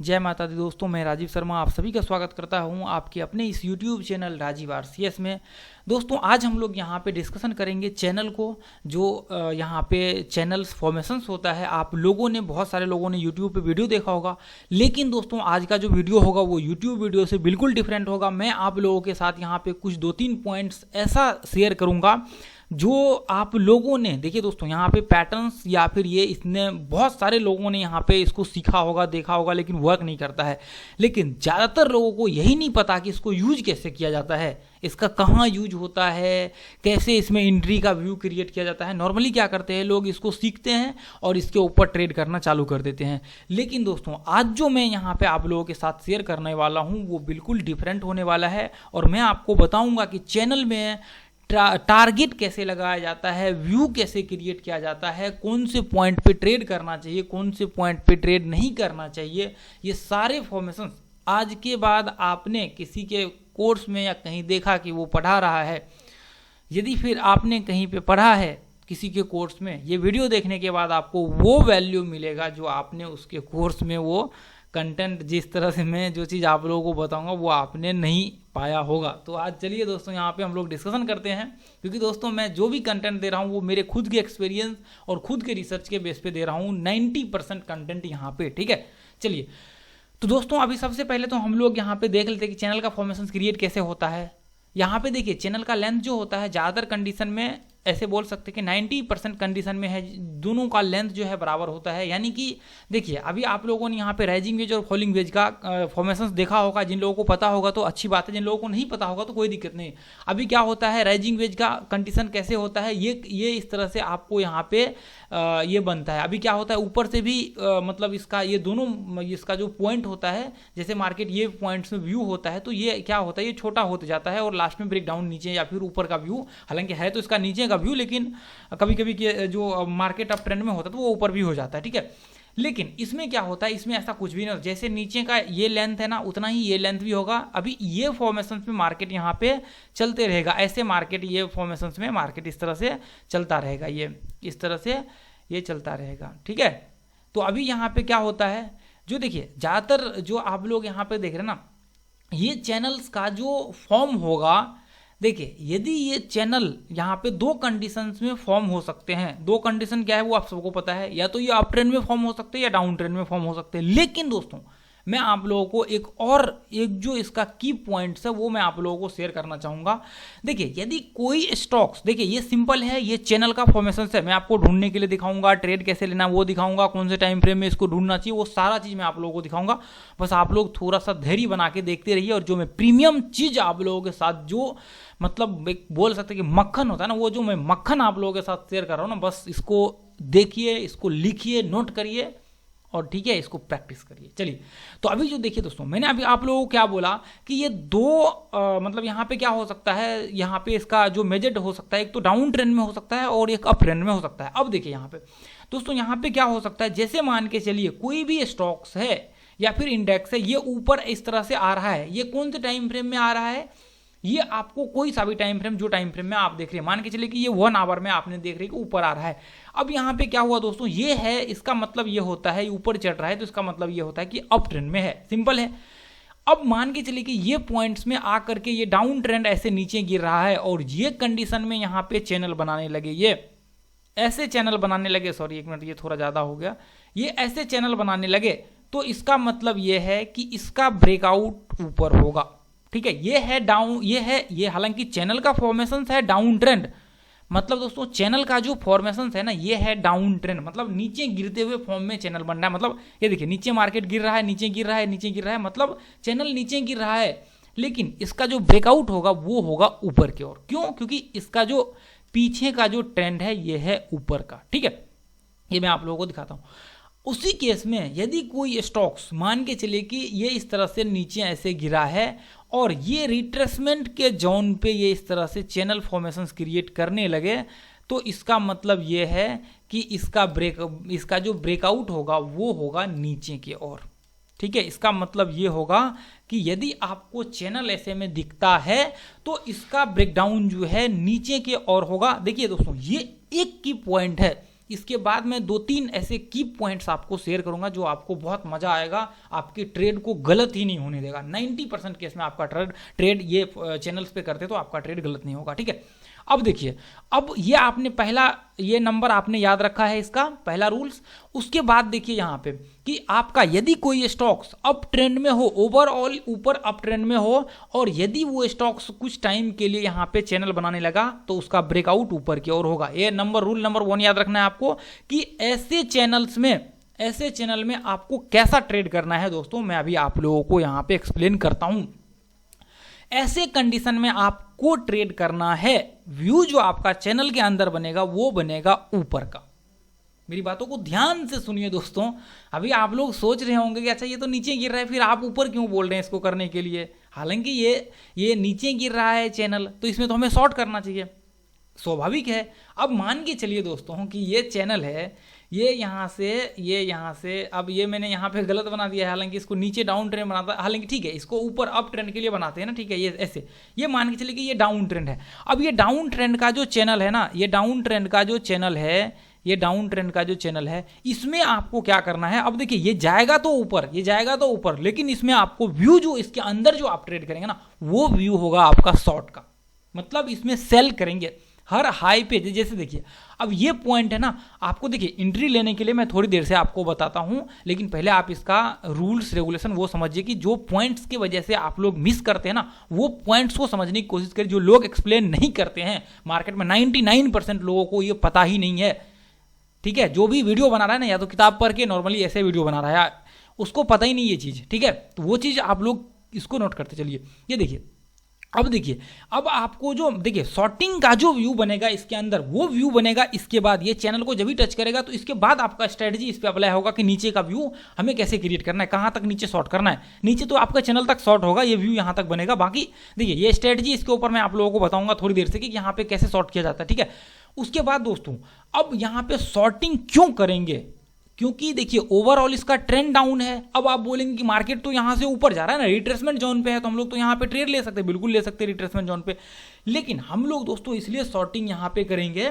जय माता दी दोस्तों, मैं राजीव शर्मा आप सभी का स्वागत करता हूं आपके अपने इस YouTube चैनल राजीव RCS में। दोस्तों आज हम लोग यहां पे डिस्कशन करेंगे चैनल को, जो यहां पे चैनल्स फॉर्मेशंस होता है। आप लोगों ने, बहुत सारे लोगों ने YouTube पे वीडियो देखा होगा, लेकिन दोस्तों आज का जो वीडियो होगा वो YouTube वीडियो से बिल्कुल डिफरेंट होगा। मैं आप लोगों के साथ यहाँ पे कुछ 2-3 पॉइंट्स ऐसा शेयर करूँगा जो आप लोगों ने, देखिए दोस्तों यहाँ पे पैटर्न्स या फिर ये इसने बहुत सारे लोगों ने यहाँ पे इसको सीखा होगा, देखा होगा, लेकिन वर्क नहीं करता है। लेकिन ज़्यादातर लोगों को यही नहीं पता कि इसको यूज कैसे किया जाता है, इसका कहाँ यूज होता है, कैसे इसमें एंट्री का व्यू क्रिएट किया जाता है। नॉर्मली क्या करते हैं लोग, इसको सीखते हैं और इसके ऊपर ट्रेड करना चालू कर देते हैं। लेकिन दोस्तों आज जो मैं यहाँ पे आप लोगों के साथ शेयर करने वाला हूँ वो बिल्कुल डिफरेंट होने वाला है, और मैं आपको बताऊँगा कि चैनल में टारगेट कैसे लगाया जाता है, व्यू कैसे क्रिएट किया जाता है, कौन से पॉइंट पे ट्रेड करना चाहिए, कौन से पॉइंट पे ट्रेड नहीं करना चाहिए। ये सारे फॉर्मेशन आज के बाद आपने किसी के कोर्स में या कहीं देखा कि वो पढ़ा रहा है, यदि फिर आपने कहीं पे पढ़ा है किसी के कोर्स में, ये वीडियो देखने के बाद आपको वो वैल्यू मिलेगा जो आपने उसके कोर्स में, वो कंटेंट जिस तरह से मैं जो चीज़ आप लोगों को बताऊंगा वो आपने नहीं पाया होगा। तो आज चलिए दोस्तों यहाँ पे हम लोग डिस्कशन करते हैं, क्योंकि दोस्तों मैं जो भी कंटेंट दे रहा हूँ वो मेरे खुद के एक्सपीरियंस और खुद के रिसर्च के बेस पे दे रहा हूँ। 90% कंटेंट यहाँ पे, ठीक है। चलिए तो दोस्तों अभी सबसे पहले तो हम लोग यहाँ पे देख लेते हैं कि चैनल का फॉर्मेशन क्रिएट कैसे होता है। यहाँ पे देखिए चैनल का लेंथ जो होता है, ज़्यादातर कंडीशन में ऐसे बोल सकते हैं कि 90% कंडीशन में है, दोनों का लेंथ जो है बराबर होता है। यानी कि देखिए अभी आप लोगों ने यहाँ पे राइजिंग वेज और फॉलिंग वेज का फॉर्मेशंस देखा होगा। जिन लोगों को पता होगा तो अच्छी बात है, जिन लोगों को नहीं पता होगा तो कोई दिक्कत नहीं। अभी क्या होता है, राइजिंग वेज का कंडीशन कैसे होता है, ये इस तरह से आपको यहाँ पे ये बनता है। अभी क्या होता है, ऊपर से भी मतलब इसका ये दोनों, इसका जो पॉइंट होता है, जैसे मार्केट ये पॉइंट्स में व्यू होता है तो ये क्या होता है, ये छोटा होते जाता है और लास्ट में ब्रेक डाउन नीचे या फिर ऊपर का व्यू, हालांकि है तो इसका नीचे का व्यू, लेकिन कभी कभी जो मार्केट अप ट्रेंड में होता है तो वो ऊपर भी हो जाता है, ठीक है। लेकिन इसमें क्या होता है, इसमें ऐसा कुछ भी नहीं, जैसे नीचे का ये लेंथ है ना उतना ही ये लेंथ भी होगा। अभी ये फॉर्मेशंस में मार्केट यहाँ पे चलते रहेगा, ऐसे मार्केट, ये फॉर्मेशंस में मार्केट इस तरह से चलता रहेगा, ये इस तरह से ये चलता रहेगा, ठीक है। तो अभी यहाँ पे क्या होता है, जो देखिए ज़्यादातर जो आप लोग यहाँ पे देख रहे हैं ना, ये चैनल्स का जो फॉर्म होगा, देखिए यदि ये चैनल यहाँ पे 2 कंडीशंस में फॉर्म हो सकते हैं। 2 कंडीशन क्या है वो आप सबको पता है, या तो ये अप ट्रेंड में फॉर्म हो सकते हैं या डाउन ट्रेंड में फॉर्म हो सकते हैं। लेकिन दोस्तों मैं आप लोगों को एक जो इसका की पॉइंट्स है वो मैं आप लोगों को शेयर करना चाहूँगा। देखिए यदि कोई स्टॉक्स, देखिए ये सिंपल है, ये चैनल का फॉर्मेशन है, मैं आपको ढूंढने के लिए दिखाऊंगा, ट्रेड कैसे लेना वो दिखाऊंगा, कौन से टाइम फ्रेम में इसको ढूंढना चाहिए, वो सारा चीज़ मैं आप लोगों को दिखाऊंगा। बस आप लोग थोड़ा सा धैर्य बना के देखते रहिए, और जो मैं प्रीमियम चीज़ आप लोगों के साथ, जो मतलब एक बोल सकते कि मक्खन होता है ना, वो जो मैं मक्खन आप लोगों के साथ शेयर कर रहा हूँ ना, बस इसको देखिए, इसको लिखिए, नोट करिए और ठीक है इसको प्रैक्टिस करिए। चलिए तो अभी जो देखिए दोस्तों, मैंने अभी आप लोगों को क्या बोला कि ये 2 मतलब यहाँ पे क्या हो सकता है, यहाँ पे इसका जो मेजर्ड हो सकता है, एक तो डाउन ट्रेंड में हो सकता है और एक अप ट्रेंड में हो सकता है। अब देखिए यहाँ पे दोस्तों, यहाँ पे क्या हो सकता है, जैसे मान के चलिए कोई भी स्टॉक्स है या फिर इंडेक्स है, ये ऊपर इस तरह से आ रहा है, ये कौन से टाइम फ्रेम में आ रहा है, ये आपको कोई सा भी टाइम फ्रेम, जो टाइम फ्रेम में आप देख रहे हैं, मान के चलिए कि ये 1 आवर में आपने देख रहे हैं कि ऊपर आ रहा है। अब यहाँ पे क्या हुआ दोस्तों, ये है, इसका मतलब ये होता है ऊपर चढ़ रहा है, तो इसका मतलब ये होता है कि अप ट्रेंड में है, सिंपल है। अब मान के चलिए कि ये पॉइंट्स में आकर के ये डाउन ट्रेंड ऐसे नीचे गिर रहा है, और ये कंडीशन में यहाँ पे चैनल बनाने लगे, ये ऐसे चैनल बनाने लगे, सॉरी एक मिनट, ये थोड़ा ज़्यादा हो गया, ये ऐसे चैनल बनाने लगे, तो इसका मतलब ये है कि इसका ब्रेकआउट ऊपर होगा, ठीक है। ये है डाउन, ये हालांकि चैनल का फॉर्मेशन है डाउन ट्रेंड, मतलब दोस्तों चैनल का जो फॉर्मेशन है ना, ये है डाउन ट्रेंड, मतलब नीचे गिरते हुए फॉर्म में चैनल बन रहा है। मतलब ये देखिए नीचे मार्केट गिर रहा है, नीचे गिर रहा है, नीचे गिर रहा है, मतलब चैनल नीचे गिर रहा है, लेकिन इसका जो ब्रेकआउट होगा वो होगा ऊपर की ओर। क्यों? क्योंकि इसका जो पीछे का जो ट्रेंड है ये है ऊपर का, ठीक है। ये मैं आप लोगों को दिखाता हूँ। उसी केस में यदि कोई स्टॉक्स, मान के चलिए कि ये इस तरह से नीचे ऐसे गिरा है और ये रिट्रेसमेंट के जोन पे ये इस तरह से चैनल फॉर्मेशंस क्रिएट करने लगे, तो इसका मतलब ये है कि इसका जो ब्रेकआउट होगा वो होगा नीचे की ओर, ठीक है। इसका मतलब ये होगा कि यदि आपको चैनल ऐसे में दिखता है तो इसका ब्रेकडाउन जो है नीचे की ओर होगा। देखिए दोस्तों, ये एक की पॉइंट है, इसके बाद मैं 2-3 ऐसे की पॉइंट्स आपको शेयर करूंगा जो आपको बहुत मजा आएगा, आपके ट्रेड को गलत ही नहीं होने देगा। 90% केस में आपका ट्रेड ये चैनल्स पे करते तो आपका ट्रेड गलत नहीं होगा, ठीक है। अब देखिए, अब ये आपने पहला ये नंबर आपने याद रखा है, इसका पहला रूल्स। उसके बाद देखिए यहाँ पे कि आपका यदि कोई स्टॉक्स अप ट्रेंड में हो, ओवरऑल ऊपर अप ट्रेंड में हो, और यदि वो स्टॉक्स कुछ टाइम के लिए यहाँ पे चैनल बनाने लगा तो उसका ब्रेकआउट ऊपर की ओर होगा। ये रूल नंबर 1 याद रखना है आपको कि ऐसे चैनल में आपको कैसा ट्रेड करना है। दोस्तों मैं अभी आप लोगों को यहाँ पे एक्सप्लेन करता हूं। ऐसे कंडीशन में आपको ट्रेड करना है, व्यू जो आपका चैनल के अंदर बनेगा वो बनेगा ऊपर का। मेरी बातों को ध्यान से सुनिए दोस्तों। अभी आप लोग सोच रहे होंगे कि अच्छा ये तो नीचे गिर रहा है, फिर आप ऊपर क्यों बोल रहे हैं इसको करने के लिए। हालांकि ये नीचे गिर रहा है चैनल, तो इसमें तो हमें शॉर्ट करना चाहिए, स्वाभाविक है। अब मान के चलिए दोस्तों कि ये चैनल है, ये यहाँ से अब ये मैंने यहाँ पे गलत बना दिया है, हालांकि इसको नीचे डाउन ट्रेंड बनाता है, हालांकि ठीक है इसको ऊपर अप ट्रेंड के लिए बनाते हैं ना, ठीक है। ये ऐसे ये मान के चलिए कि ये डाउन ट्रेंड है। अब ये डाउन ट्रेंड का जो चैनल है ना, ये डाउन ट्रेंड का जो चैनल है, इसमें आपको क्या करना है। अब देखिए ये जाएगा तो ऊपर, लेकिन इसमें आपको व्यू जो इसके अंदर जो आप ट्रेड करेंगे ना, वो व्यू होगा आपका शॉर्ट का। मतलब इसमें सेल करेंगे हर हाई पे। जैसे देखिए अब ये पॉइंट है ना, आपको देखिए एंट्री लेने के लिए मैं थोड़ी देर से आपको बताता हूं, लेकिन पहले आप इसका रूल्स रेगुलेशन वो समझिए कि जो पॉइंट्स की वजह से आप लोग मिस करते हैं ना, वो पॉइंट्स को समझने की कोशिश करिए। जो लोग एक्सप्लेन नहीं करते हैं मार्केट में, 99% लोगों को ये पता ही नहीं है, ठीक है। जो भी वीडियो बना रहा है ना, या तो किताब पढ़ के नॉर्मली ऐसे वीडियो बना रहा है, उसको पता ही नहीं ये चीज़, ठीक है। तो वो चीज़ आप लोग इसको नोट करते चलिए। ये देखिए, अब देखिए, अब आपको जो देखिए शॉर्टिंग का जो व्यू बनेगा इसके अंदर, वो व्यू बनेगा इसके बाद। ये चैनल को जब भी टच करेगा तो इसके बाद आपका स्ट्रेटजी इस पे अप्लाई होगा कि नीचे का व्यू हमें कैसे क्रिएट करना है, कहाँ तक नीचे शॉर्ट करना है। नीचे तो आपका चैनल तक शॉर्ट होगा, ये व्यू यहाँ तक बनेगा। बाकी देखिए ये स्ट्रेटजी इसके ऊपर मैं आप लोगों को बताऊंगा थोड़ी देर से कि यहाँ पे कैसे शॉर्ट किया जाता है, ठीक है। उसके बाद दोस्तों अब यहाँ पे शॉर्टिंग क्यों करेंगे, क्योंकि देखिए ओवरऑल इसका ट्रेंड डाउन है। अब आप बोलेंगे कि मार्केट तो यहां से ऊपर जा रहा है ना, रिट्रेसमेंट जोन पे है, तो हम लोग तो यहां पे ट्रेड ले सकते हैं, बिल्कुल ले सकते हैं रिट्रेसमेंट जोन पे। लेकिन हम लोग दोस्तों इसलिए शॉर्टिंग यहां पे करेंगे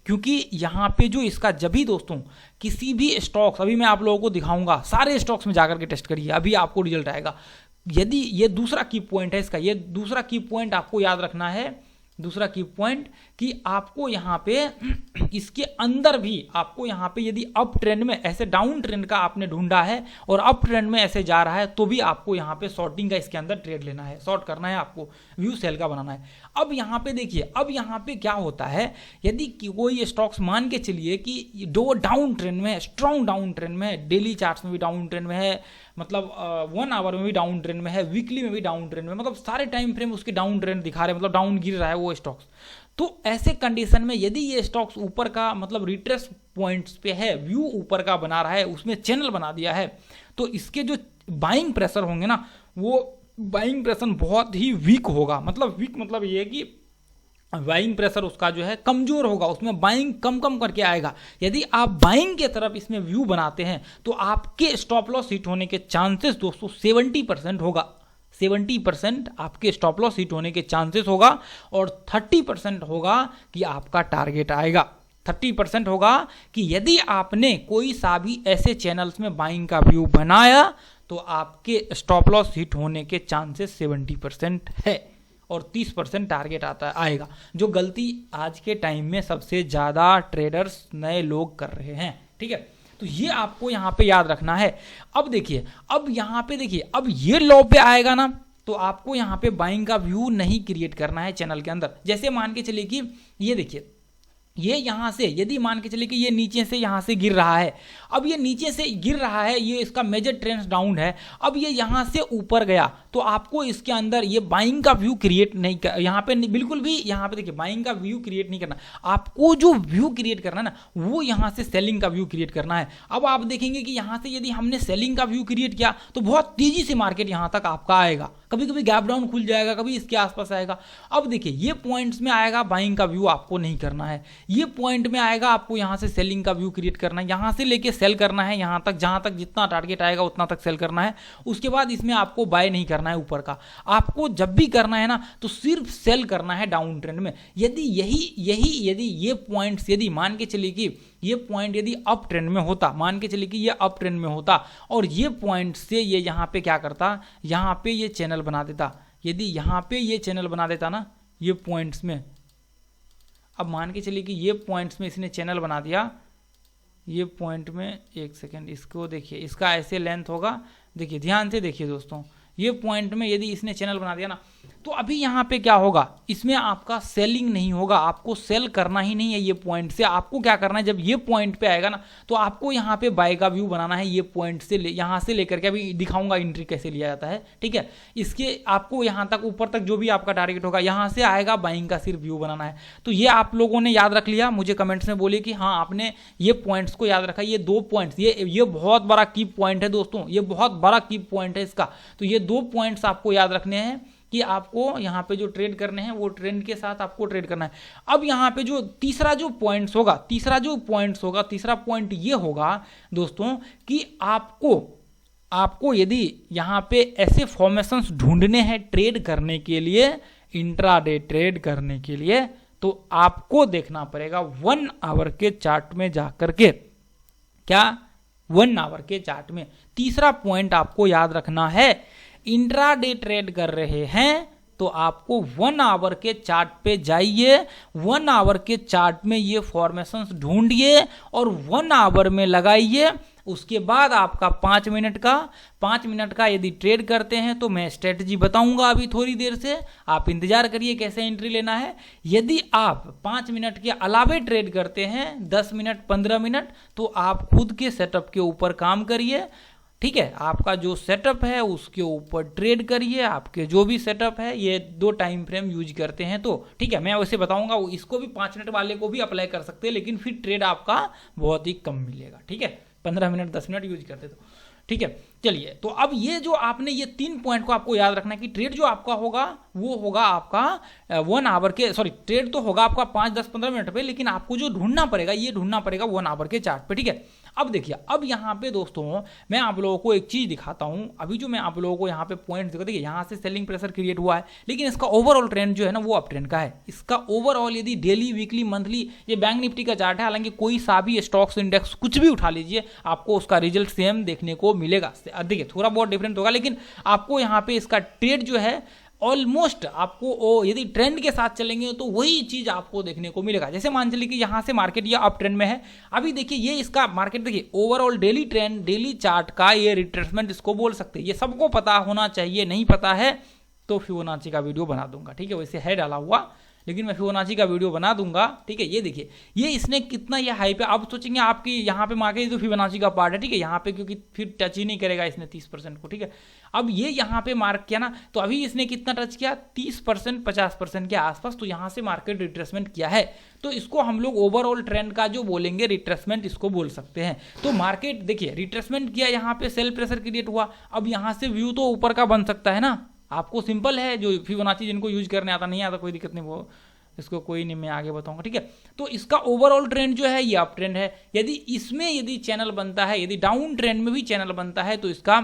क्योंकि यहां पे जो इसका जब भी दोस्तों किसी भी स्टॉक्स, अभी मैं आप लोगों को दिखाऊंगा, सारे स्टॉक्स में जाकर के टेस्ट करिए, अभी आपको रिजल्ट आएगा। यदि ये दूसरा की पॉइंट है इसका, ये दूसरा की पॉइंट आपको याद रखना है, दूसरा की पॉइंट कि आपको यहाँ पे इसके अंदर भी आपको यहाँ पे यदि अप ट्रेंड में ऐसे डाउन ट्रेंड का आपने ढूंढा है और अप ट्रेंड में ऐसे जा रहा है, तो भी आपको यहाँ पे शॉर्टिंग का इसके अंदर ट्रेड लेना है, शॉर्ट करना है, आपको व्यू सेल का बनाना है। अब यहाँ पे देखिए, अब यहाँ पे क्या होता है, यदि कोई स्टॉक्स मान के चलिए कि दो डाउन ट्रेंड में, स्ट्रॉन्ग डाउन ट्रेंड में, डेली चार्ट्स में भी डाउन ट्रेंड में है, मतलब 1 आवर में भी डाउन ट्रेंड में है, वीकली में भी डाउन ट्रेंड में, मतलब सारे टाइम फ्रेम उसके डाउन ट्रेंड दिखा रहे हैं, मतलब डाउन गिर रहा है वो स्टॉक्स। तो ऐसे कंडीशन में यदि ये स्टॉक्स ऊपर का मतलब रिट्रेस पॉइंट्स पे है, व्यू ऊपर का बना रहा है, उसमें चैनल बना दिया है, तो इसके जो बाइंग प्रेशर होंगे ना, वो बाइंग प्रेशर बहुत ही वीक होगा। मतलब वीक मतलब ये है कि बाइंग प्रेशर उसका जो है कमजोर होगा, उसमें बाइंग कम कम करके आएगा। यदि आप बाइंग के तरफ इसमें व्यू बनाते हैं तो आपके स्टॉप लॉस हिट होने के चांसेस दोस्तों 70% होगा। 70% आपके स्टॉप लॉस हिट होने के चांसेस होगा और 30% होगा कि आपका टारगेट आएगा। 30% होगा कि यदि आपने कोई सा भी ऐसे चैनल्स में बाइंग का व्यू बनाया तो आपके स्टॉप लॉस हिट होने के चांसेस 70% है और 30% टारगेट आएगा, जो गलती आज के टाइम में सबसे ज़्यादा ट्रेडर्स नए लोग कर रहे हैं, ठीक है। तो ये आपको यहाँ पे याद रखना है। अब देखिए, अब यहाँ पे देखिए, अब ये लो पे आएगा ना, तो आपको यहाँ पे बाइंग का व्यू नहीं क्रिएट करना है चैनल के अंदर। जैसे मान के चलिए कि ये देखिए, ये यहाँ से यदि मान के चलिए कि ये नीचे से यहाँ से गिर रहा है, अब ये नीचे से गिर रहा है, ये इसका मेजर ट्रेंड डाउन है, अब ये यहाँ से ऊपर गया तो आपको इसके अंदर ये बाइंग का व्यू क्रिएट नहीं कर, यहाँ पे बिल्कुल भी यहाँ पे देखिए बाइंग का व्यू क्रिएट नहीं करना। आपको जो व्यू क्रिएट करना है ना, वो यहाँ से सेलिंग का व्यू क्रिएट करना है। अब आप देखेंगे कि यहाँ से यदि हमने सेलिंग का व्यू क्रिएट किया तो बहुत तेजी से मार्केट यहाँ तक आपका आएगा, कभी कभी गैप डाउन खुल जाएगा, कभी इसके आसपास आएगा। अब देखिए ये पॉइंट्स में आएगा, बाइंग का व्यू आपको नहीं करना है। ये पॉइंट में आएगा, आपको यहाँ से सेलिंग का व्यू क्रिएट करना है, यहाँ से लेके सेल करना है, यहाँ तक जहाँ तक जितना टारगेट आएगा उतना तक सेल करना है। उसके बाद इसमें आपको बाय नहीं करना है ऊपर का, आपको जब भी करना है ना तो सिर्फ सेल करना है डाउन ट्रेंड में। यदि यदि ये पॉइंट्स, यदि मान के चलिए कि ये पॉइंट यदि अप ट्रेंड में होता, मान के चलिए कि ये अप ट्रेंड में होता और ये पॉइंट से ये यहाँ पे क्या करता, यहाँ पे ये चैनल बना देता, यदि यहाँ पे ये चैनल बना देता ना ये पॉइंट्स में, अब मान के चलिए कि ये पॉइंट्स में इसने चैनल बना दिया, ये पॉइंट में, एक सेकेंड इसको देखिए, इसका ऐसे लेंथ होगा, देखिए ध्यान से देखिए दोस्तों, ये पॉइंट में यदि इसने चैनल बना दिया ना तो अभी यहाँ पे क्या होगा, इसमें आपका सेलिंग नहीं होगा, आपको सेल करना ही नहीं है ये पॉइंट से। आपको क्या करना है, जब ये पॉइंट पे आएगा ना तो आपको यहाँ पे बाय का व्यू बनाना है, ये पॉइंट से यहाँ से लेकर के, अभी दिखाऊंगा एंट्री कैसे लिया जाता है, ठीक है। इसके आपको यहाँ तक ऊपर तक जो भी आपका टारगेट होगा यहाँ से आएगा, बाइंग का सिर्फ व्यू बनाना है। तो ये आप लोगों ने याद रख लिया, मुझे कमेंट्स में बोलिए कि हाँ आपने ये पॉइंट्स को याद रखा। ये 2 पॉइंट्स, ये बहुत बड़ा की पॉइंट है दोस्तों, ये बहुत बड़ा की पॉइंट है इसका। तो ये 2 पॉइंट्स आपको याद रखने हैं कि आपको यहाँ पे जो ट्रेड करने हैं वो ट्रेंड के साथ आपको ट्रेड करना है। अब यहाँ पे जो तीसरा पॉइंट ये होगा दोस्तों कि आपको यदि यहाँ पे ऐसे फॉर्मेशंस ढूंढने हैं ट्रेड करने के लिए, इंट्राडे ट्रेड करने के लिए, तो आपको देखना पड़ेगा 1 आवर के चार्ट में जाकर के, क्या 1 आवर के चार्ट में। तीसरा पॉइंट आपको याद रखना है, इंट्राडे ट्रेड कर रहे हैं तो आपको 1 आवर के चार्ट पे जाइए, 1 आवर के चार्ट में ये फॉर्मेशंस ढूंढिए और 1 आवर में लगाइए। उसके बाद आपका 5 मिनट का यदि ट्रेड करते हैं तो मैं स्ट्रेटजी बताऊंगा अभी थोड़ी देर से, आप इंतजार करिए कैसे एंट्री लेना है। यदि आप 5 मिनट के अलावे ट्रेड करते हैं, 10 मिनट 15 मिनट, तो आप खुद के सेटअप के ऊपर काम करिए, ठीक है। आपका जो सेटअप है उसके ऊपर ट्रेड करिए, आपके जो भी सेटअप है ये 2 टाइम फ्रेम यूज करते हैं तो ठीक है। मैं वैसे बताऊंगा, इसको भी 5 मिनट वाले को भी अप्लाई कर सकते हैं, लेकिन फिर ट्रेड आपका बहुत ही कम मिलेगा, ठीक है। 15 मिनट 10 मिनट यूज करते तो ठीक है। चलिए, तो अब ये जो आपने ये 3 पॉइंट को आपको याद रखना है कि ट्रेड जो आपका होगा वो होगा आपका 1 आवर के, ट्रेड तो होगा आपका 5 10 15 मिनट पे, लेकिन आपको जो ढूंढना पड़ेगा ये ढूंढना पड़ेगा 1 आवर के चार्ट पे, ठीक है। अब देखिए, अब यहाँ पे दोस्तों मैं आप लोगों को एक चीज दिखाता हूँ। अभी जो मैं आप लोगों को यहाँ पे पॉइंट दिखा, देखिए यहाँ से सेलिंग प्रेशर क्रिएट हुआ है, लेकिन इसका ओवरऑल ट्रेंड जो है ना वो अप ट्रेंड का है। इसका ओवरऑल यदि डेली वीकली मंथली, ये बैंक निफ्टी का चार्ट है, हालांकि कोई सा भी स्टॉक्स इंडेक्स कुछ भी उठा लीजिए आपको उसका रिजल्ट सेम देखने को मिलेगा। देखिए थोड़ा बहुत डिफरेंट होगा, लेकिन आपको यहाँ पे इसका ट्रेड जो है ऑलमोस्ट आपको यदि ट्रेंड के साथ चलेंगे तो वही चीज आपको देखने को मिलेगा। जैसे मान चलिए कि यहां से मार्केट ये अप ट्रेंड में है, अभी देखिए ये इसका मार्केट, देखिए overall daily trend, daily chart का ये रिट्रेसमेंट इसको बोल सकते हैं। ये सबको पता होना चाहिए, नहीं पता है तो फिबोनाची का वीडियो बना दूंगा, ठीक है। वैसे है डाला हुआ, लेकिन मैं फिबोनाची का वीडियो बना दूंगा, ठीक है। ये देखिए ये इसने कितना ये हाई पे, आप सोचेंगे आपकी यहाँ पे मार्केट तो फिबोनाची का पार्ट है, ठीक है, यहाँ पे क्योंकि फिर टच ही नहीं करेगा इसने 30% को, ठीक है। अब ये यहाँ पे मार्क किया ना, तो अभी इसने कितना टच किया, 30% 50% के आसपास, तो यहाँ से मार्केट रिट्रेसमेंट किया है। तो इसको हम लोग ओवरऑल ट्रेंड का जो बोलेंगे रिट्रेसमेंट इसको बोल सकते हैं। तो मार्केट देखिए रिट्रेसमेंट किया, यहाँ पे सेल प्रेशर क्रिएट हुआ, अब यहाँ से व्यू तो ऊपर का बन सकता है ना। आपको सिंपल है, जो फिबोनाची जिनको यूज करने आता नहीं आता कोई दिक्कत नहीं, वो इसको कोई नहीं, मैं आगे बताऊंगा, ठीक है। तो इसका ओवरऑल ट्रेंड जो है ये अप ट्रेंड है। यदि इसमें यदि चैनल बनता है, यदि डाउन ट्रेंड में भी चैनल बनता है तो इसका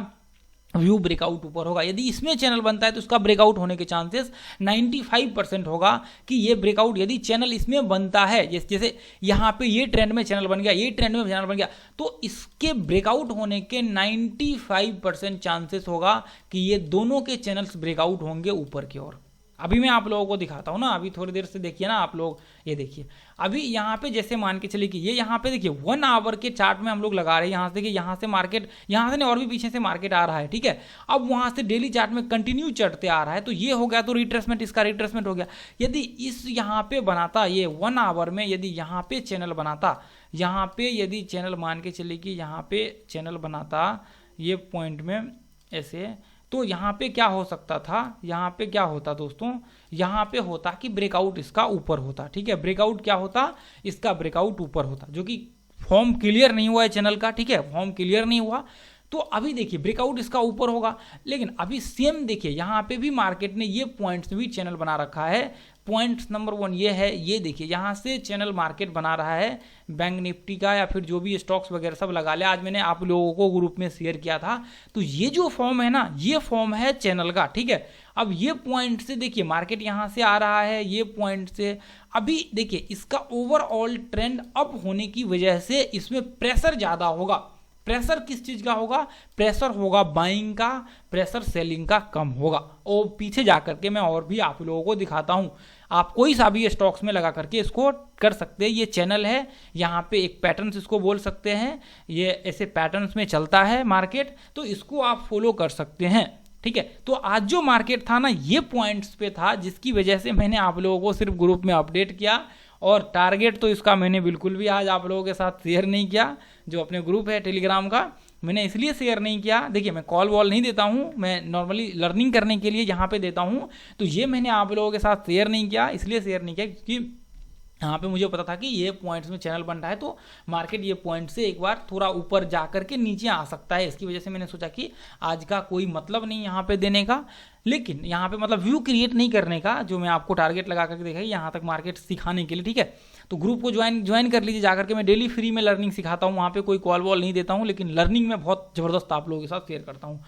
व्यू ब्रेकआउट ऊपर होगा। यदि इसमें चैनल बनता है तो इसका ब्रेकआउट होने के चांसेस 95% होगा कि ये ब्रेकआउट, यदि चैनल इसमें बनता है, जैसे यहाँ पे ये ट्रेंड में चैनल बन गया, ये ट्रेंड में चैनल बन गया, तो इसके ब्रेकआउट होने के 95% चांसेस होगा कि ये दोनों के चैनल्स ब्रेकआउट होंगे ऊपर की ओर। अभी मैं आप लोगों को दिखाता हूँ ना, अभी थोड़ी देर से देखिए ना आप लोग, ये देखिए अभी यहाँ पे जैसे मान के चलिए कि ये यहाँ पे देखिए 1 आवर के चार्ट में हम लोग लगा रहे हैं, यहाँ से देखिए, यहाँ से मार्केट, यहाँ से नहीं और भी पीछे से मार्केट आ रहा है, ठीक है। अब वहाँ से डेली चार्ट में कंटिन्यू चढ़ते आ रहा है, तो ये हो गया, तो रिट्रेसमेंट, इसका रिट्रेसमेंट हो गया। यदि इस यहाँ पे बनाता, ये 1 आवर में यदि यहाँ पे चैनल बनाता, यहाँ पे यदि चैनल मान के चलिए कि यहाँ पे चैनल बनाता ये पॉइंट में ऐसे, तो यहाँ पे क्या हो सकता था, यहाँ पे क्या होता दोस्तों, यहाँ पे होता कि ब्रेकआउट इसका ऊपर होता, ठीक है। ब्रेकआउट क्या होता, इसका ब्रेकआउट ऊपर होता, जो कि फॉर्म क्लियर नहीं हुआ है चैनल का, ठीक है, फॉर्म क्लियर नहीं हुआ। तो अभी देखिए ब्रेकआउट इसका ऊपर होगा, लेकिन अभी सेम देखिए यहाँ पे भी मार्केट ने ये पॉइंट्स में भी चैनल बना रखा है, पॉइंट नंबर 1 ये है, ये देखिए यहाँ से चैनल मार्केट बना रहा है बैंक निफ्टी का या फिर जो भी स्टॉक्स वगैरह सब लगा ले। आज मैंने आप लोगों को ग्रुप में शेयर किया था। तो ये जो फॉर्म है ना, ये फॉर्म है चैनल का, ठीक है। अब ये पॉइंट से देखिए मार्केट यहाँ से आ रहा है, ये पॉइंट से अभी देखिए इसका ओवरऑल ट्रेंड अप होने की वजह से इसमें प्रेशर ज़्यादा होगा। प्रेशर किस चीज का होगा? प्रेशर होगा बाइंग का, प्रेशर सेलिंग का कम होगा। और पीछे जाकर के मैं और भी आप लोगों को दिखाता हूं। आप कोई सा भी स्टॉक्स में लगा करके इसको कर सकते हैं। ये चैनल है, यहाँ पे एक पैटर्न्स इसको बोल सकते हैं, ये ऐसे पैटर्न्स में चलता है मार्केट, तो इसको आप फॉलो कर सकते हैं, ठीक है। तो आज जो मार्केट था ना, ये पॉइंट्स पे था, जिसकी वजह से मैंने आप लोगों को सिर्फ ग्रुप में अपडेट किया और टारगेट तो इसका मैंने बिल्कुल भी आज आप लोगों के साथ शेयर नहीं किया। जो अपने ग्रुप है टेलीग्राम का, मैंने इसलिए शेयर नहीं किया, देखिए मैं कॉल वॉल नहीं देता हूँ, मैं नॉर्मली लर्निंग करने के लिए यहाँ पे देता हूँ। तो ये मैंने आप लोगों के साथ शेयर नहीं किया, इसलिए शेयर नहीं किया क्योंकि यहाँ पे मुझे पता था कि ये पॉइंट्स में चैनल बन रहा है, तो मार्केट ये पॉइंट से एक बार थोड़ा ऊपर जा करके नीचे आ सकता है। इसकी वजह से मैंने सोचा कि आज का कोई मतलब नहीं यहाँ पे देने का, लेकिन यहाँ पे मतलब व्यू क्रिएट नहीं करने का, जो मैं आपको टारगेट लगा करके देखा यहाँ तक मार्केट सिखाने के लिए, ठीक है। तो ग्रुप को ज्वाइन कर लीजिए जाकर के। मैं डेली फ्री में लर्निंग सिखाता हूँ, वहाँ पे कोई कॉल वॉल नहीं देता हूँ, लेकिन लर्निंग में बहुत ज़बरदस्त आप लोगों के साथ शेयर करता हूँ।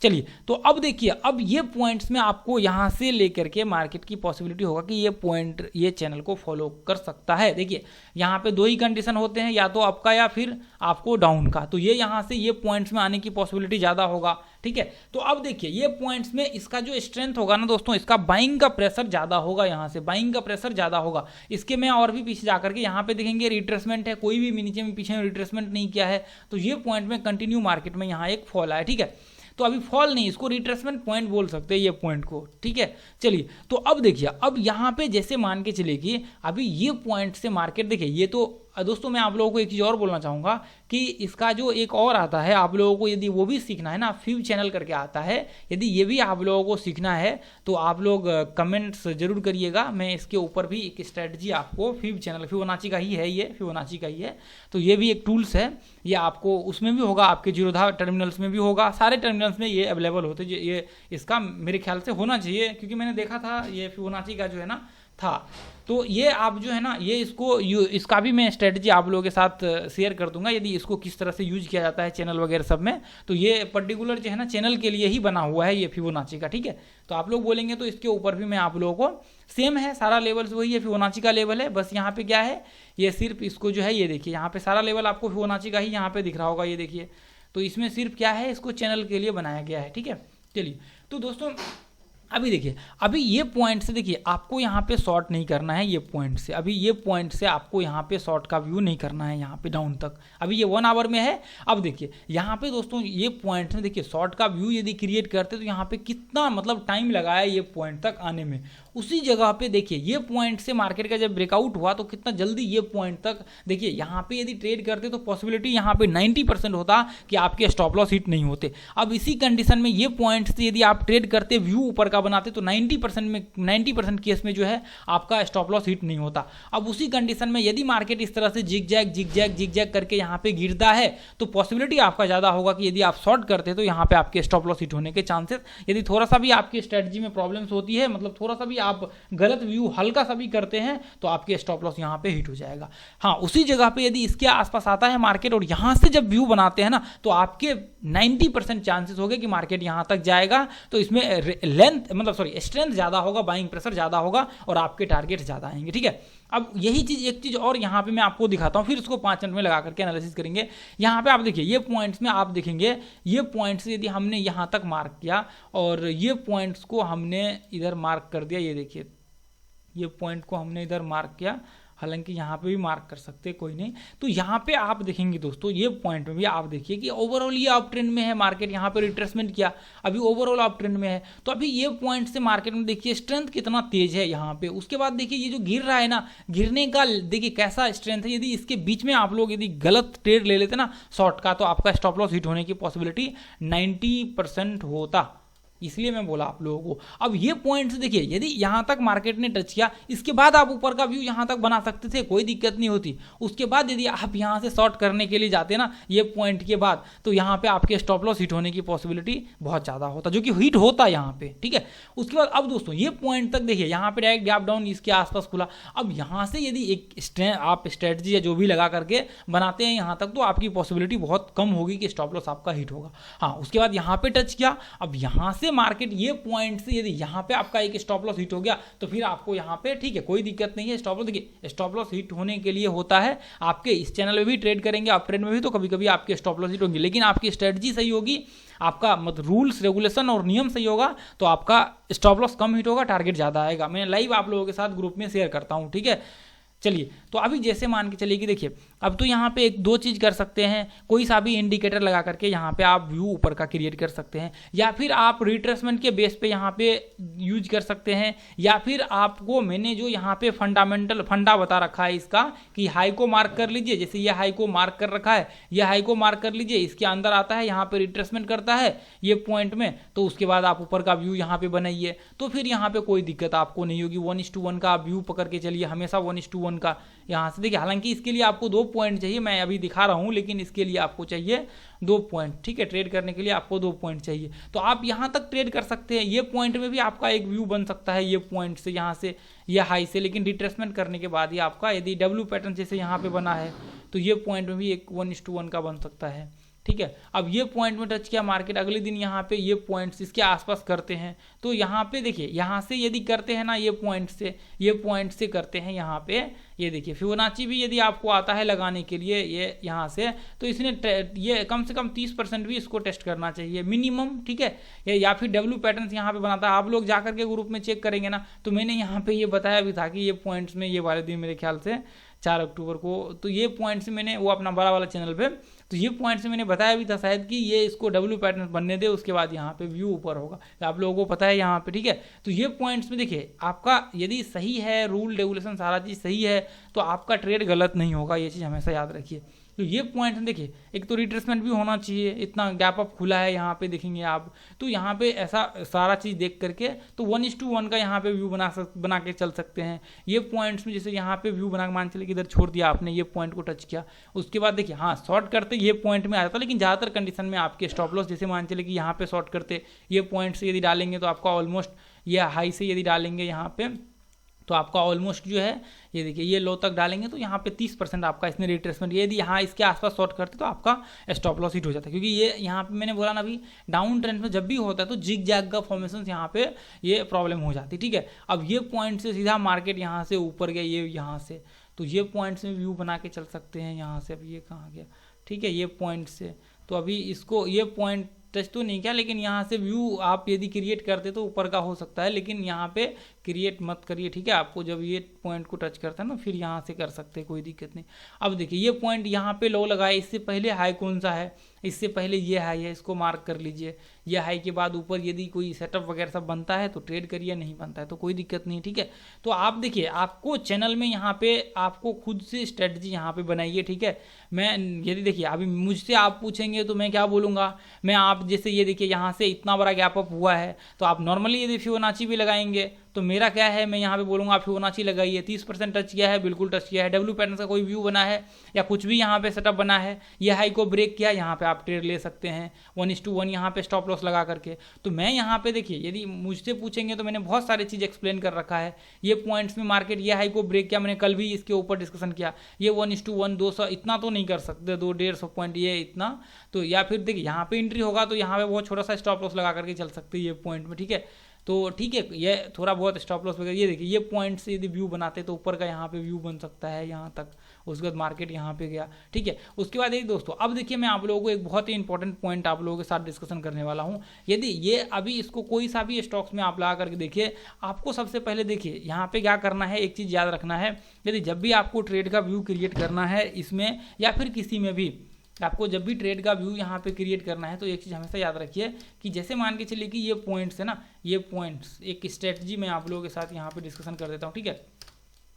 चलिए, तो अब देखिए, अब ये पॉइंट्स में आपको यहाँ से लेकर के मार्केट की पॉसिबिलिटी होगा कि ये पॉइंट ये चैनल को फॉलो कर सकता है। देखिए यहाँ पे 2 ही कंडीशन होते हैं, या तो अप का या फिर आपको डाउन का। तो ये यहाँ से ये पॉइंट्स में आने की पॉसिबिलिटी ज़्यादा होगा, ठीक है। तो अब देखिए ये पॉइंट्स में इसका जो स्ट्रेंथ होगा ना दोस्तों, इसका बाइंग का प्रेशर ज़्यादा होगा, यहाँ से बाइंग का प्रेशर ज़्यादा होगा। इसके मैं और भी पीछे जाकर के यहाँ पे देखेंगे रिट्रेसमेंट है, कोई भी नीचे में पीछे में रिट्रेसमेंट नहीं किया है। तो ये पॉइंट में कंटिन्यू मार्केट में यहाँ एक फॉल आया, ठीक है। तो अभी फॉल नहीं, इसको रिट्रेसमेंट पॉइंट बोल सकते हैं ये पॉइंट को, ठीक है। चलिए, तो अब देखिए, अब यहाँ पे जैसे मान के चलिए कि अभी ये पॉइंट से मार्केट देखिए, ये तो दोस्तों मैं आप लोगों को एक चीज़ और बोलना चाहूँगा कि इसका जो एक और आता है, आप लोगों को यदि वो भी सीखना है ना, फिव चैनल करके आता है, यदि ये भी आप लोगों को सीखना है तो आप लोग कमेंट्स जरूर करिएगा। मैं इसके ऊपर भी एक स्ट्रेटजी आपको, फिव चैनल फिबोनाची का ही है, ये फिबोनाची का ही है, तो ये भी एक टूल्स है, ये आपको उसमें भी होगा, आपके जीरोधा टर्मिनल्स में भी होगा, सारे टर्मिनल्स में ये अवेलेबल होते हैं। ये इसका मेरे ख्याल से होना चाहिए, क्योंकि मैंने देखा था ये फिबोनाची का जो है ना था। तो ये आप जो है ना, ये इसका भी मैं स्ट्रेटजी आप लोगों के साथ शेयर कर दूंगा, यदि इसको किस तरह से यूज किया जाता है चैनल वगैरह सब में। तो ये पर्टिकुलर जो है ना चैनल के लिए ही बना हुआ है ये फिबोनाची का, ठीक है। तो आप लोग बोलेंगे तो इसके ऊपर भी मैं आप लोगों को, सेम है सारा लेवल्स वही है, फिबोनाची का लेवल है, बस यहाँ पे क्या है, ये सिर्फ इसको जो है, ये देखिए यहाँ पे सारा लेवल आपको फिबोनाची का ही यहाँ पे दिख रहा होगा, ये देखिए। तो इसमें सिर्फ क्या है, इसको चैनल के लिए बनाया गया है, ठीक है। चलिए, तो दोस्तों अभी देखिए, अभी ये पॉइंट से देखिए आपको यहाँ पे शॉर्ट नहीं करना है, ये पॉइंट से, अभी ये पॉइंट से आपको यहाँ पे शॉर्ट का व्यू नहीं करना है, यहाँ पे डाउन तक। अभी ये 1 आवर में है। अब देखिए यहाँ पे दोस्तों ये पॉइंट में देखिए शॉर्ट का व्यू यदि क्रिएट करते तो यहाँ पे कितना मतलब टाइम लगाया ये पॉइंट तक आने में। उसी जगह पे देखिए ये पॉइंट से मार्केट का जब ब्रेकआउट हुआ तो कितना जल्दी ये पॉइंट तक, देखिए यहाँ पे यदि ट्रेड करते तो पॉसिबिलिटी यहाँ पे 90% होता कि आपके स्टॉप लॉस हिट नहीं होते। अब इसी कंडीशन में ये पॉइंट से यदि आप ट्रेड करते, व्यू ऊपर का बनाते, तो 90% केस में जो है आपका स्टॉप लॉस हिट नहीं होता। अब उसी कंडीशन में यदि मार्केट इस तरह से जिग-जैग करके यहाँ पे गिरता है तो पॉसिबिलिटी आपका ज़्यादा होगा कि यदि आप शॉर्ट करते तो यहाँ पे आपके स्टॉप लॉस हिट होने के चांसेस, यदि थोड़ा सा भी आपकी स्ट्रेटजी में प्रॉब्लम्स होती है, मतलब थोड़ा सा भी आप गलत व्यू हल्का सा भी करते हैं तो आपके स्टॉप लॉस यहाँ पे हिट हो जाएगा। हाँ, उसी जगह पे यदि इसके आसपास आता है मार्केट और यहाँ से जब व्यू बनाते हैं ना, तो आपके 90% चांसेस हो गए कि मार्केट यहाँ तक जाएगा। तो इसमें लेंथ मतलब स्ट्रेंथ ज़्यादा होगा, बाइंग प्रेशर ज़्यादा होगा और आपके टारगेट ज़्यादा आएंगे, ठीक है। अब यही चीज़, एक चीज़ और यहाँ पे मैं आपको दिखाता हूँ, फिर इसको 5 मिनट में लगा करके एनालिसिस करेंगे। यहाँ पे आप देखिए ये पॉइंट्स में आप देखेंगे, ये पॉइंट्स यदि हमने यहाँ तक मार्क किया और ये पॉइंट्स को हमने इधर मार्क कर दिया, ये देखिए ये पॉइंट को हमने इधर मार्क किया, हालांकि यहाँ पे भी मार्क कर सकते हैं, कोई नहीं। तो यहाँ पे आप देखेंगे दोस्तों, ये पॉइंट में भी आप देखिए कि ओवरऑल ये अप ट्रेंड में है मार्केट, यहाँ पे रिट्रेसमेंट किया, अभी ओवरऑल अप ट्रेंड में है। तो अभी ये पॉइंट से मार्केट में देखिए स्ट्रेंथ कितना तेज है यहाँ पे। उसके बाद देखिए ये जो गिर रहा है ना, गिरने का देखिए कैसा स्ट्रेंथ है। यदि इसके बीच में आप लोग यदि गलत ट्रेड ले लेते ना शॉर्ट का, तो आपका स्टॉप लॉस हिट होने की पॉसिबिलिटी 90% होता, इसलिए मैं बोला आप लोगों को। अब ये पॉइंट्स देखिए, यदि यहाँ तक मार्केट ने टच किया, इसके बाद आप ऊपर का व्यू यहाँ तक बना सकते थे, कोई दिक्कत नहीं होती। उसके बाद यदि आप यहाँ से शॉर्ट करने के लिए जाते ना ये पॉइंट के बाद, तो यहाँ पे आपके स्टॉप लॉस हिट होने की पॉसिबिलिटी बहुत ज़्यादा होता, जो कि हिट होता है यहाँ पे, ठीक है। उसके बाद अब दोस्तों ये पॉइंट तक देखिए, यहाँ पे डायरेक्ट गैप डाउन इसके आसपास खुला। अब यहाँ से यदि एक आप स्ट्रेटजी या जो भी लगा करके बनाते हैं यहाँ तक, तो आपकी पॉसिबिलिटी बहुत कम होगी कि स्टॉप लॉस आपका हिट होगा। हाँ, उसके बाद यहाँ पे टच किया, अब यहाँ से मार्केट ये पॉइंट से यदि यहाँ पे आपका एक स्टॉप लॉस हिट हो गया, तो फिर आपको यहाँ पे ठीक है, कोई दिक्कत नहीं है। स्टॉप लॉस देखिए, स्टॉप लॉस हिट होने के लिए होता है, आपके इस चैनल में भी ट्रेड करेंगे, अप ट्रेंड में भी, तो कभी कभी आपके स्टॉप लॉस हिट होंगे, लेकिन आपकी स्ट्रेटजी सही होगी, आपका मतलब रूल्स रेगुलेशन और नियम सही होगा, तो आपका स्टॉप लॉस कम हिट होगा, टारगेट ज़्यादा आएगा। मैं लाइव आप लोगों के साथ ग्रुप में शेयर करता हूँ, ठीक है। चलिए, तो अभी जैसे मान के चलिए कि देखिए, अब तो यहाँ पे एक दो चीज़ कर सकते हैं, कोई सा भी इंडिकेटर लगा करके यहाँ पे आप व्यू ऊपर का क्रिएट कर सकते हैं, या फिर आप रिट्रेसमेंट के बेस पे यहाँ पे यूज कर सकते हैं, या फिर आपको मैंने जो यहाँ पे फंडामेंटल फंडा बता रखा है इसका कि हाई को मार्क कर लीजिए, जैसे ये हाई को मार्क कर रखा है, ये हाई को मार्क कर लीजिए, इसके अंदर आता है, यहाँ पे रिट्रेसमेंट करता है ये पॉइंट में, तो उसके बाद आप ऊपर का व्यू यहाँ पे बनाइए, तो फिर यहाँ पे कोई दिक्कत आपको नहीं होगी। 1:1 का व्यू पकड़ के चलिए, हमेशा 1:1 का यहाँ से देखिए। हालांकि इसके लिए आपको 2 पॉइंट चाहिए, मैं अभी दिखा रहा हूँ, लेकिन इसके लिए आपको चाहिए 2 पॉइंट, ठीक है। ट्रेड करने के लिए आपको 2 पॉइंट चाहिए, तो आप यहाँ तक ट्रेड कर सकते हैं। ये पॉइंट में भी आपका एक व्यू बन सकता है, ये पॉइंट से, यहाँ से, ये हाई से, लेकिन रिट्रेसमेंट करने के बाद ही आपका यदि डब्ल्यू पैटर्न जैसे यहाँ पे बना है, तो ये पॉइंट में भी एक 1:1 का बन सकता है, ठीक है। अब ये पॉइंट में टच किया मार्केट, अगले दिन यहाँ पे ये पॉइंट्स इसके आसपास करते हैं, तो यहाँ पे देखिए, यहाँ से यदि करते हैं ना, ये पॉइंट से करते हैं यहाँ पे, ये देखिए फिबोनाची भी यदि आपको आता है लगाने के लिए ये यहाँ से, तो इसने ये कम से कम 30% भी इसको टेस्ट करना चाहिए मिनिमम, ठीक है। या फिर डब्ल्यू पैटर्न्स यहाँ पे बनाता है, आप लोग जाकर के ग्रुप में चेक करेंगे ना, तो मैंने यहाँ पे ये बताया भी था कि ये पॉइंट्स में ये वाले दिन मेरे ख्याल से 4 अक्टूबर को, तो ये पॉइंट से मैंने वो अपना बड़ा वाला चैनल पे, तो ये पॉइंट से मैंने बताया भी था शायद कि ये इसको डब्ल्यू पैटर्न बनने दे, उसके बाद यहाँ पे व्यू ऊपर होगा, आप लोगों को पता है यहाँ पे, ठीक है। तो ये पॉइंट्स में देखिए, आपका यदि सही है, रूल रेगुलेशन सारा चीज़ सही है, तो आपका ट्रेड गलत नहीं होगा, ये चीज़ हमेशा याद रखिए। तो ये पॉइंट देखिए, एक तो रिट्रेसमेंट भी होना चाहिए, इतना गैप अप खुला है यहाँ पे देखेंगे आप, तो यहाँ पे ऐसा सारा चीज़ देख करके तो 1:1 का यहाँ पे व्यू बना के चल सकते हैं। ये पॉइंट्स में जैसे यहाँ पे व्यू बना के मान चले कि इधर छोड़ दिया आपने, ये पॉइंट को टच किया, उसके बाद देखिए हाँ शॉर्ट करते ये पॉइंट में आ जाता, लेकिन ज़्यादातर कंडीशन में आपके स्टॉप लॉस जैसे मान चले कि यहाँ पे शॉर्ट करते ये पॉइंट से यदि डालेंगे, तो आपका ऑलमोस्ट ये हाई से यदि डालेंगे यहाँ पे, तो आपका ऑलमोस्ट जो है ये देखिए ये लो तक डालेंगे, तो यहाँ पे 30% आपका इसने रिट्रेसमेंट, यदि यहाँ इसके आसपास शॉर्ट करते तो आपका स्टॉप लॉस हिट हो जाता है, क्योंकि ये यहाँ पे मैंने बोला ना अभी डाउन ट्रेंड में जब भी होता है तो जिग जैग का फॉर्मेशन यहाँ पे ये प्रॉब्लम हो जाती है, ठीक है। अब ये पॉइंट से सीधा मार्केट यहाँ से ऊपर गया, ये यहाँ से, तो ये पॉइंट से व्यू बना के चल सकते हैं यहाँ से। अब ये कहाँ गया, ठीक है, ये पॉइंट से, तो अभी इसको ये पॉइंट टच तो नहीं किया, लेकिन यहाँ से व्यू आप यदि क्रिएट करते तो ऊपर का हो सकता है, लेकिन यहाँ पे क्रिएट मत करिए, ठीक है। आपको जब ये पॉइंट को टच करता है ना, फिर यहाँ से कर सकते हैं, कोई दिक्कत नहीं। अब देखिए ये पॉइंट यहाँ पे लो लगाए, इससे पहले हाई कौन सा है, इससे पहले ये हाई है, इसको मार्क कर लीजिए। ये हाई के बाद ऊपर यदि कोई सेटअप वगैरह सब बनता है तो ट्रेड करिए, नहीं बनता है तो कोई दिक्कत नहीं, ठीक है। तो आप देखिए, आपको चैनल में यहाँ पे आपको खुद से स्ट्रेटजी यहाँ पे बनाइए, ठीक है। मैं यदि देखिए अभी मुझसे आप पूछेंगे तो मैं क्या बोलूँगा, मैं आप जैसे ये देखिए यहाँ से इतना बड़ा गैप अप हुआ है, तो आप नॉर्मली यदि फिबोनाची भी लगाएंगे तो मेरा क्या है, मैं यहाँ पे बोलूँगा आप फिबोनाची लगाइए। 30% टच किया है, बिल्कुल टच किया है, डब्ल्यू पैटर्न का कोई व्यू बना है या कुछ भी यहाँ पे सेटअप बना है, ये हाई को ब्रेक किया, यहाँ पे आप ट्रेड ले सकते हैं 1:1 यहाँ पे स्टॉप लॉस लगा करके। तो मैं यहाँ पे देखिए, यदि मुझसे पूछेंगे तो मैंने बहुत सारी चीज़ एक्सप्लेन कर रखा है। ये पॉइंट्स में मार्केट ये हाई को ब्रेक किया, मैंने कल भी इसके ऊपर डिस्कशन किया। ये 1:1 200 इतना तो नहीं कर सकते, 200-150 पॉइंट ये इतना, तो या फिर देखिए यहाँ पे एंट्री होगा तो यहाँ पे बहुत छोटा सा स्टॉप लॉस लगा करके चल सकते हैं ये पॉइंट में, ठीक है। तो ठीक है, ये थोड़ा बहुत स्टॉप लॉस वगैरह, ये देखिए ये पॉइंट से यदि व्यू बनाते तो ऊपर का यहाँ पे व्यू बन सकता है यहाँ तक, उसके बाद मार्केट यहाँ पे गया, ठीक है। उसके बाद एक दोस्तों, अब देखिए मैं आप लोगों को एक बहुत ही इंपॉर्टेंट पॉइंट आप लोगों के साथ डिस्कशन करने वाला हूँ। यदि ये अभी इसको कोई सा भी स्टॉक्स में आप लगा करके देखिए, आपको सबसे पहले देखिए यहाँ पे क्या करना है, एक चीज़ याद रखना है, यदि जब भी आपको ट्रेड का व्यू क्रिएट करना है इसमें या फिर किसी में भी, आपको जब भी ट्रेड का व्यू यहाँ पे क्रिएट करना है तो एक चीज़ हमेशा याद रखिए कि जैसे मान के चलिए कि ये पॉइंट्स है ना, ये पॉइंट्स एक स्ट्रेटजी मैं आप लोगों के साथ यहाँ पे डिस्कशन कर देता हूँ, ठीक है।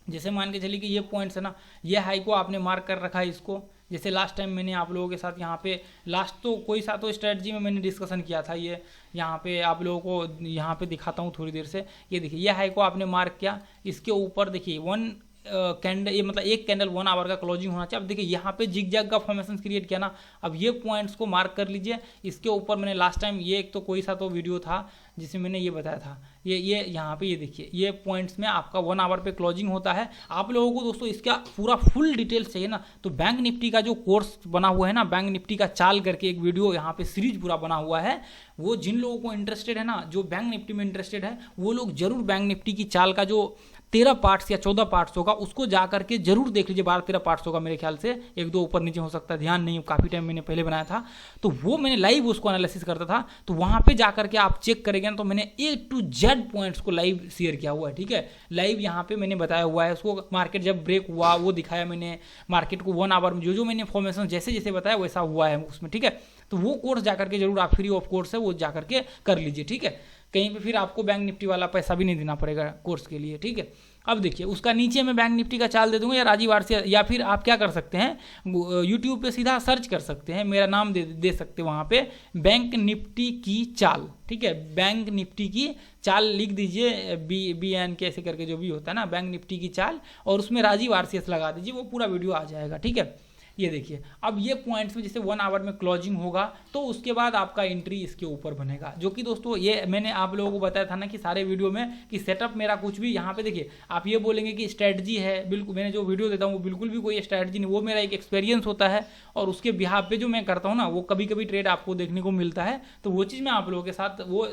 जैसे मान के चलिए कि ये पॉइंट्स है ना, ये हाई को आपने मार्क कर रखा है इसको, जैसे लास्ट टाइम मैंने आप लोगों के साथ यहाँ पे लास्ट तो कोई सा तो स्ट्रेटजी में मैंने डिस्कशन किया था, ये यहाँ पे आप लोगों को यहाँ पे दिखाता हूँ थोड़ी देर से। ये देखिए ये हाई को आपने मार्क किया, इसके ऊपर देखिए वन कैंडल, ये मतलब एक कैंडल 1 आवर का क्लोजिंग होना चाहिए। अब देखिए यहाँ पे जिग जैग का फॉर्मेशन क्रिएट किया ना, अब ये पॉइंट्स को मार्क कर लीजिए। इसके ऊपर मैंने लास्ट टाइम ये एक तो कोई सा तो वीडियो था जिसमें मैंने ये बताया था, ये यहाँ पे ये देखिए ये पॉइंट्स में आपका 1 आवर पे क्लोजिंग होता है। आप लोगों को दोस्तों इसका पूरा फुल डिटेल्स चाहिए ना, तो बैंक निफ्टी का जो कोर्स बना हुआ है ना, बैंक निफ्टी का चाल करके एक वीडियो यहाँ पे सीरीज पूरा बना हुआ है, वो जिन लोगों को इंटरेस्टेड है ना, जो बैंक निफ्टी में इंटरेस्टेड है, वो लोग जरूर बैंक निफ्टी की चाल का जो 13 पार्ट्स या 14 पार्ट्स होगा उसको जा करके जरूर देख लीजिए। 12-13 पार्ट्स होगा मेरे ख्याल से, 1-2 ऊपर नीचे हो सकता है, ध्यान नहीं, काफ़ी टाइम मैंने पहले बनाया था, तो वो मैंने लाइव उसको एनालिसिस करता था। तो वहाँ पे जा करके आप चेक करेंगे ना, तो मैंने A to Z पॉइंट्स को लाइव शेयर किया हुआ है, ठीक है, लाइव यहाँ पे मैंने बताया हुआ है उसको। मार्केट जब ब्रेक हुआ वो दिखाया मैंने, मार्केट को 1 आवर में जो मैंने इन्फॉर्मेशन जैसे जैसे बताया वैसा हुआ है उसमें, ठीक है। तो वो कोर्स जा करके जरूर आप फ्री ऑफ कोर्स है वो जा करके कर लीजिए, ठीक है। कहीं पे फिर आपको बैंक निफ्टी वाला पैसा भी नहीं देना पड़ेगा कोर्स के लिए, ठीक है। अब देखिए उसका नीचे मैं बैंक निफ्टी का चाल दे दूंगा या राजीव आरसीएस, या फिर आप क्या कर सकते हैं यूट्यूब पे सीधा सर्च कर सकते हैं, मेरा नाम दे सकते हैं वहाँ पे, बैंक निफ्टी की चाल, ठीक है, बैंक निफ्टी की चाल लिख दीजिए, BN कैसे करके जो भी होता है ना, बैंक निफ्टी की चाल, और उसमें राजीव आरसीएस लगा दीजिए, वो पूरा वीडियो आ जाएगा, ठीक है। ये देखिए अब ये पॉइंट्स में जैसे 1 आवर में क्लोजिंग होगा तो उसके बाद आपका एंट्री इसके ऊपर बनेगा, जो कि दोस्तों ये मैंने आप लोगों को बताया था ना कि सारे वीडियो में कि सेटअप मेरा कुछ भी, यहाँ पे देखिए आप ये बोलेंगे कि स्ट्रैटेजी है, बिल्कुल मैंने जो वीडियो देता हूँ वो बिल्कुल भी कोई स्ट्रैटेजी नहीं, वो मेरा एक एक्सपीरियंस होता है, और उसके बिहाफ पे जो मैं करता हूँ ना, वो कभी कभी ट्रेड आपको देखने को मिलता है, तो वो चीज़ मैं आप लोगों के साथ वो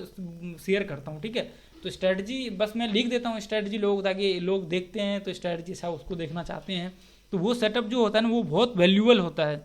शेयर करता हूँ, ठीक है। तो स्ट्रैटेजी बस मैं लिख देता हूँ स्ट्रैटेजी लोग, ताकि लोग देखते हैं तो स्ट्रैटेजी सा उसको देखना चाहते हैं, तो वो सेटअप जो होता है ना वो बहुत वैल्यूएबल होता है।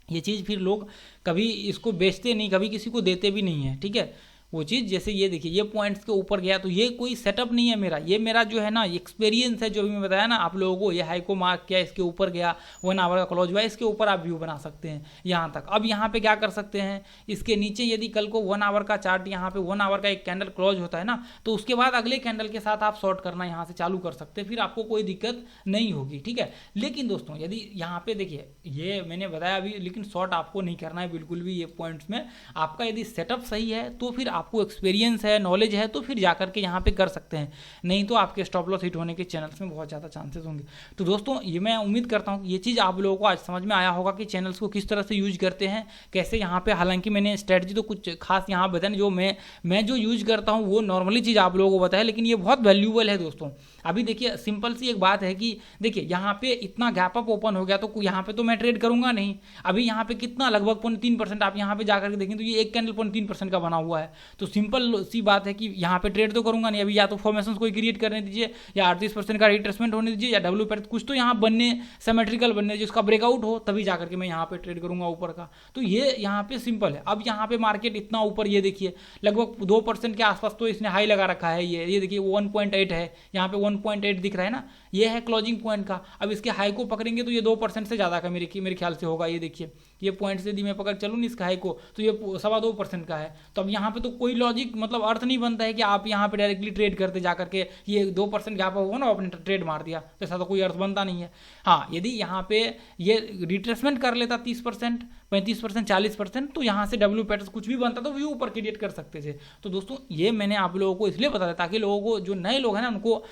ये चीज़ फिर लोग कभी इसको बेचते नहीं, कभी किसी को देते भी नहीं है, ठीक है। वो चीज़ जैसे ये देखिए ये पॉइंट्स के ऊपर गया, तो ये कोई सेटअप नहीं है मेरा, ये मेरा जो है ना एक्सपीरियंस है, जो भी मैं बताया ना आप लोगों को, ये हाई को मार्क किया, इसके ऊपर गया, 1 आवर का क्लोज हुआ, इसके ऊपर आप व्यू बना सकते हैं यहाँ तक। अब यहाँ पे क्या कर सकते हैं, इसके नीचे यदि कल को 1 आवर का चार्ट, यहाँ पे 1 आवर का एक कैंडल क्लोज होता है ना, तो उसके बाद अगले कैंडल के साथ आप शॉर्ट करना यहाँ से चालू कर सकते हैं, फिर आपको कोई दिक्कत नहीं होगी, ठीक है। लेकिन दोस्तों यदि यहाँ पे देखिए ये मैंने बताया अभी, लेकिन शॉर्ट आपको नहीं करना है बिल्कुल भी ये पॉइंट्स में, आपका यदि सेटअप सही है तो फिर आपको एक्सपीरियंस है, नॉलेज है, तो फिर जाकर के यहाँ पे कर सकते हैं, नहीं तो आपके स्टॉप लॉस हिट होने के चैनल्स में बहुत ज़्यादा चांसेस होंगे। तो दोस्तों ये मैं उम्मीद करता हूँ ये चीज़ आप लोगों को आज समझ में आया होगा कि चैनल्स को किस तरह से यूज करते हैं, कैसे यहाँ पे, हालांकि मैंने स्ट्रेटजी तो कुछ खास यहाँ बताया, जो मैं जो यूज करता हूँ वो नॉर्मली चीज़ आप लोगों को बताया, लेकिन ये बहुत वैल्यूएबल है दोस्तों। अभी देखिए सिंपल सी एक बात है कि देखिए यहाँ पे इतना गैप अप ओपन हो गया, तो यहाँ पे तो मैं ट्रेड करूंगा नहीं। अभी यहाँ पे कितना लगभग 0.3% आप यहाँ पे जाकर के देखें तो ये एक कैंडल 0.3% का बना हुआ है, तो सिंपल सी बात है कि यहाँ पे ट्रेड तो करूंगा नहीं। अभी या तो फॉर्मेशन कोई क्रिएट करने दीजिए, या 38% का रिट्रेसमेंट होने दीजिए, या डब्ल्यू पर कुछ तो यहाँ बनने सिमेट्रिकल बनने दीजिए, उसका ब्रेकआउट हो, तभी जाकर के मैं यहाँ पे ट्रेड करूंगा ऊपर का। तो ये यहाँ पे सिंपल है। अब यहाँ पे मार्केट इतना ऊपर, ये देखिए लगभग 2% के आसपास तो इसने हाई लगा रखा है, ये देखिए 1.8 है, यहाँ पे 1.8 दिख रहा है ना, ये है क्लोजिंग पॉइंट का। अब इसके हाई को पकड़ेंगे तो ये 2% से ज़्यादा का मेरे ख्याल से होगा। ये देखिए ये पॉइंट से यदि मैं पकड़ चलूँ नहीं इसका हाई को, तो ये 2.25% का है। तो अब यहाँ पे तो कोई लॉजिक मतलब अर्थ नहीं बनता है कि आप यहाँ पे डायरेक्टली ट्रेड करते जा करके, ये 2% गैप होगा ना आपने ट्रेड मार दिया, तो ऐसा तो कोई अर्थ बनता नहीं है। हाँ, यदि यहाँ पे ये रिट्रेसमेंट कर लेता 30%, 35%, 40%, तो यहाँ से डब्ल्यू पैटर्न कुछ भी बनता तो व्यू ऊपर क्रिएट कर सकते थे। तो दोस्तों ये मैंने आप लोगों को इसलिए बताया ताकि लोगों को, जो नए लोग हैं ना, उनको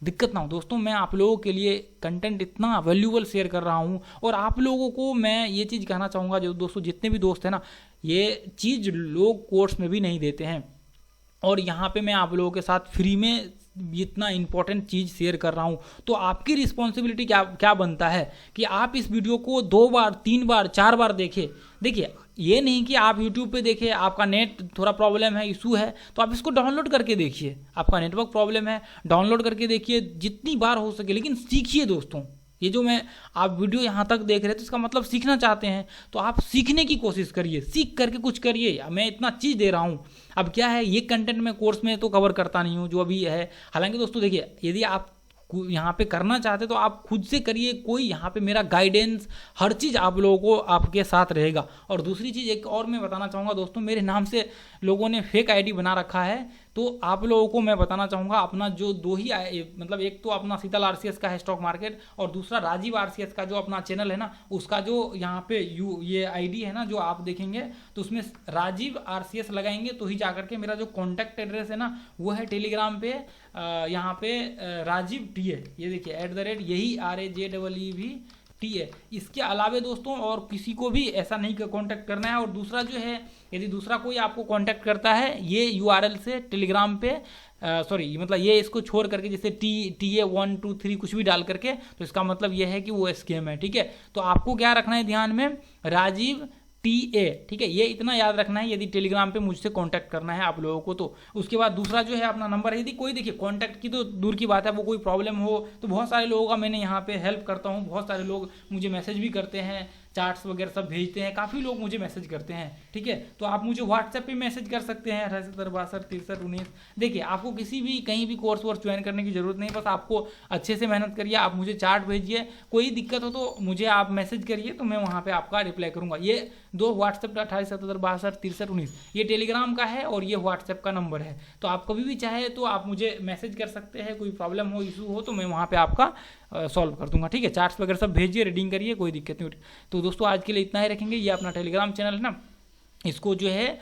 दिक्कत ना हो। दोस्तों मैं आप लोगों के लिए कंटेंट इतना वैल्यूएबल शेयर कर रहा हूँ, और आप लोगों को मैं ये चीज़ कहना चाहूँगा, जो दोस्तों जितने भी दोस्त हैं ना, ये चीज़ लोग कोर्स में भी नहीं देते हैं, और यहाँ पे मैं आप लोगों के साथ फ्री में इतना इंपॉर्टेंट चीज़ शेयर कर रहा हूँ। तो आपकी रिस्पॉन्सिबिलिटी क्या बनता है कि आप इस वीडियो को 2 बार 3 बार 4 बार देखें। देखिए ये नहीं कि आप YouTube पे देखें, आपका नेट थोड़ा प्रॉब्लम है, इशू है, तो आप इसको डाउनलोड करके देखिए। आपका नेटवर्क प्रॉब्लम है, डाउनलोड करके देखिए जितनी बार हो सके, लेकिन सीखिए दोस्तों। ये जो आप वीडियो यहाँ तक देख रहे हैं तो इसका मतलब सीखना चाहते हैं, तो आप सीखने की कोशिश करिए, सीख करके कुछ करिए। मैं इतना चीज़ दे रहा हूँ, अब क्या है ये कंटेंट मैं कोर्स में तो कवर करता नहीं हूँ जो अभी है। हालांकि दोस्तों देखिए यदि आप यहाँ पे करना चाहते तो आप खुद से करिए, कोई यहाँ पे मेरा गाइडेंस हर चीज़ आप लोगों को आपके साथ रहेगा। और दूसरी चीज़ एक और मैं बताना चाहूँगा दोस्तों, मेरे नाम से लोगों ने फेक आईडी बना रखा है। तो आप लोगों को मैं बताना चाहूँगा, अपना जो दो ही मतलब एक तो अपना शीतल आरसीएस का है स्टॉक मार्केट, और दूसरा राजीव आरसीएस का जो अपना चैनल है ना, उसका जो यहाँ पे ये आईडी है ना जो आप देखेंगे, तो उसमें राजीव आरसीएस लगाएंगे तो ही जाकर के मेरा जो कॉन्टैक्ट एड्रेस है ना वो है टेलीग्राम पे, यहाँ पे राजीव टीए, ये देखिए @ यही RAJEEVTA। इसके अलावा दोस्तों और किसी को भी ऐसा नहीं कांटेक्ट करना है। और दूसरा जो है, यदि दूसरा कोई आपको कांटेक्ट करता है ये URL से टेलीग्राम पे, सॉरी मतलब ये इसको छोड़ करके जैसे TA 1 2 3 कुछ भी डाल करके, तो इसका मतलब ये है कि वो स्कैम है, ठीक है। तो आपको क्या रखना है ध्यान में, राजीव TA, ठीक है, ये इतना याद रखना है यदि टेलीग्राम पे मुझसे कांटेक्ट करना है आप लोगों को तो। उसके बाद दूसरा जो है अपना नंबर है, यदि कोई देखिए कांटेक्ट की तो दूर की बात है, वो कोई प्रॉब्लम हो तो बहुत सारे लोगों का मैंने यहाँ पे हेल्प करता हूँ, बहुत सारे लोग मुझे मैसेज भी करते हैं, चार्ट्स वगैरह सब भेजते हैं, काफ़ी लोग मुझे मैसेज करते हैं, ठीक है। तो आप मुझे व्हाट्सएप पे मैसेज कर सकते हैं 786263 देखिए आपको किसी भी कहीं भी कोर्स वोर्स ज्वाइन करने की जरूरत नहीं, बस आपको अच्छे से मेहनत करिए, आप मुझे चार्ट भेजिए, कोई दिक्कत हो तो मुझे आप मैसेज करिए, तो मैं वहाँ पे आपका रिप्लाई करूँगा। ये दो व्हाट्सएप 28776263 ये टेलीग्राम का है और ये व्हाट्सएप का नंबर है। तो आप कभी भी चाहे तो आप मुझे मैसेज कर सकते हैं, कोई प्रॉब्लम हो इशू हो तो मैं वहाँ पे आपका सॉल्व कर दूंगा, ठीक है। चार्ट्स वगैरह सब भेजिए, रीडिंग करिए, कोई दिक्कत नहीं होती। तो दोस्तों आज के लिए इतना ही रखेंगे। ये अपना टेलीग्राम चैनल है ना, इसको जो है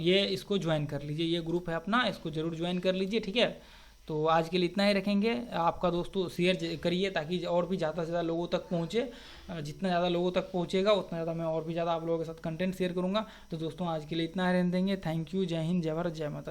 ये इसको ज्वाइन कर लीजिए, ये ग्रुप है अपना, इसको जरूर ज्वाइन कर लीजिए, ठीक है। तो आज के लिए इतना ही रखेंगे। आपका दोस्तों शेयर करिए ताकि और भी ज़्यादा से ज़्यादा लोगों तक पहुँचे, जितना ज़्यादा लोगों तक पहुँचेगा उतना ज़्यादा मैं और भी ज़्यादा आप लोगों के साथ कंटेंट शेयर करूँगा। तो दोस्तों आज के लिए इतना ही रहने देंगे। थैंक यू, जय हिंद, जय भारत, जय माता दी।